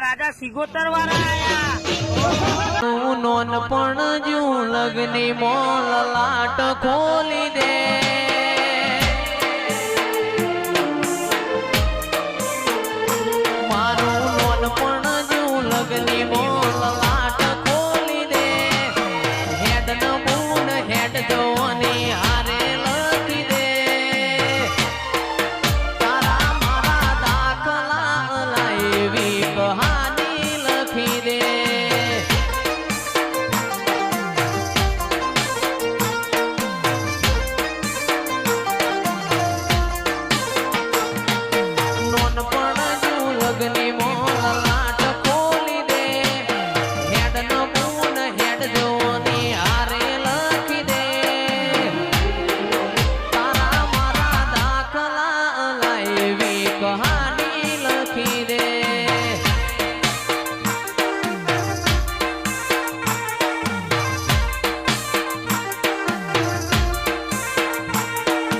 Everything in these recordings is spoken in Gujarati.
રાજા સિગોતર વાળા આયા નોનપણ જુ લગની મોલ લાટ ખોલી દે મારું નોનપણ જુ લગની મોલ લાટ ખોલી દે હેડ ન મૂન હેડ જોની હારે લખી દે તારા મારા દાખલા લાવી કહાની લખી દે લગની મોલ લાટ ખોલી દે હેડ ન મૂન હેડ જોની હારે લખી દે તારા મારા દાખલા લાવી કહાની લખી દે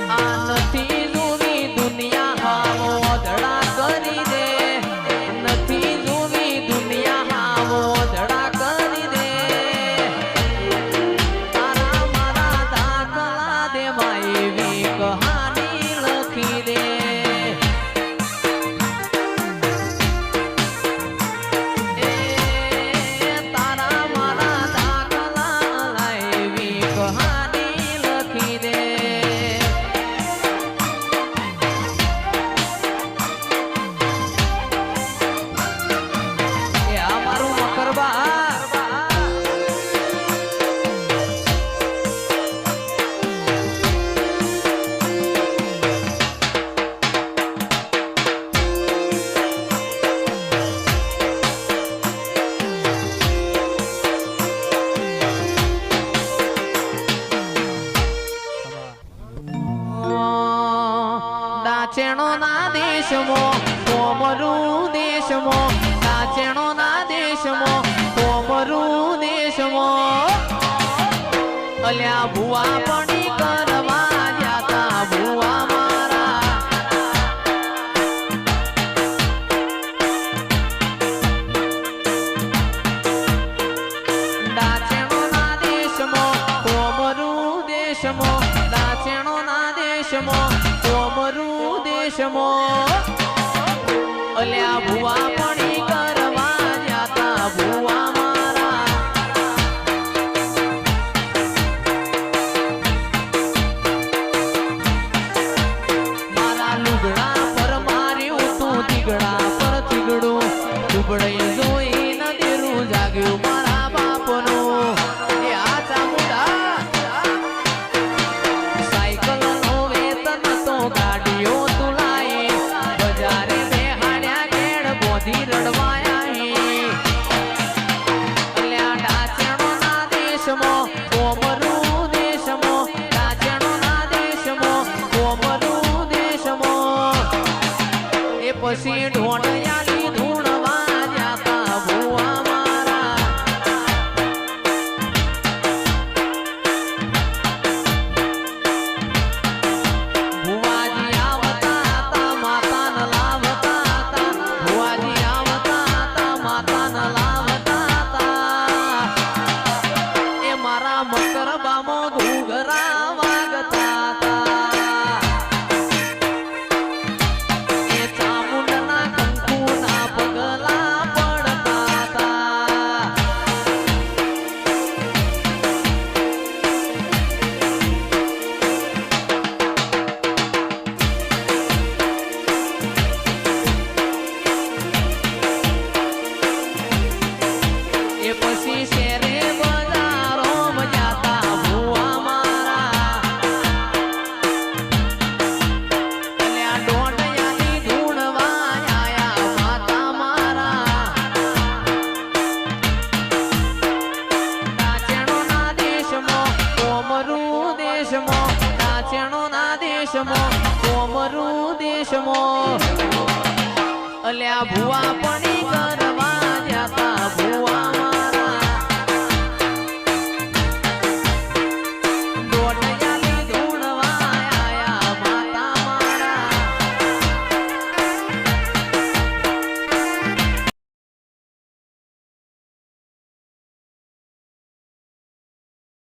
આ નથી જોવી દુનિયા હાવો અધડા કરી દે કહાની લખી દે તારા મારા દાખલા લાવી કહાની લખી દે આ મારું મકરબા દાચેણો ના દેશમો કોમરું દેશમો દાચેણો ના દેશમો કોમરું દેશમો અલ્યા ભુવા પડી કરવા જાતા ભુવા મારા દાચેણો ના દેશમો કોમરું દેશમો દાચેણો ના દેશમો કોમરું દેશમો અલ્યા ભુવા પડી કરવા જાતા ભુવા મારા મારા લુગડા પર માર્યું તું તીગડા પર તીગડું દુબળઈ જોઈ ન દેરું જાગ્યું મારા બાપનું એ આ ચામુડા સાયકલ નો વેતન તો ગાડીઓ તુલાઈ બજારે બેહાડ્યા કેડ બોધી રડવાયા અલ્યા ડાચણો ના દેશમો કોમરું દેશમો ડાચણો ના દેશમો કોમરું દેશમો એ પછી ઢોણિયાની ધૂણવા જાતા ભુવા મારા ભુવાજી આવતા હતા માતા ન લાવતા હતા ભુવાજી આવતા હતા માતા ન લાવતા હતા એ મારા મકરબામો ઘૂઘરા વાગતા હતા એ ચામુંડના કંકુના પગલા પડતા હતા એ પછી શેરે બજારો જાતા ભુવા મારા અલ્યા ડોડિયાની ધૂણવા આયા માતા મારા દાચેણો ના દેશમો કોમરું દેશમો દાચેણો ના દેશમો કોમરું દેશમો અલ્યા ભુવા